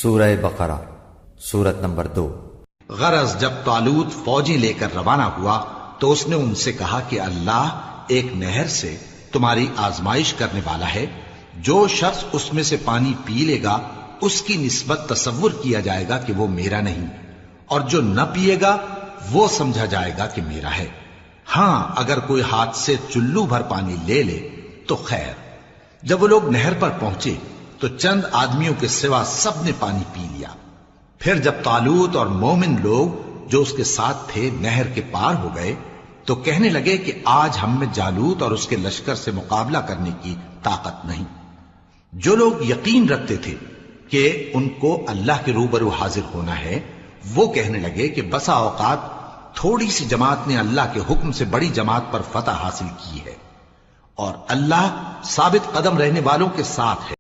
سورہ بقرہ سورت نمبر 2۔ غرض جب طالوت فوجیں لے کر روانہ ہوا تو اس نے ان سے کہا کہ اللہ ایک نہر سے تمہاری آزمائش کرنے والا ہے، جو شخص اس میں سے پانی پی لے گا اس کی نسبت تصور کیا جائے گا کہ وہ میرا نہیں، اور جو نہ پیے گا وہ سمجھا جائے گا کہ میرا ہے۔ ہاں اگر کوئی ہاتھ سے چلو بھر پانی لے لے تو خیر۔ جب وہ لوگ نہر پر پہنچے تو چند آدمیوں کے سوا سب نے پانی پی لیا۔ پھر جب طالوت اور مومن لوگ جو اس کے ساتھ تھے نہر کے پار ہو گئے تو کہنے لگے کہ آج ہم میں جالوت اور اس کے لشکر سے مقابلہ کرنے کی طاقت نہیں۔ جو لوگ یقین رکھتے تھے کہ ان کو اللہ کے روبرو حاضر ہونا ہے وہ کہنے لگے کہ بسا اوقات تھوڑی سی جماعت نے اللہ کے حکم سے بڑی جماعت پر فتح حاصل کی ہے، اور اللہ ثابت قدم رہنے والوں کے ساتھ ہے۔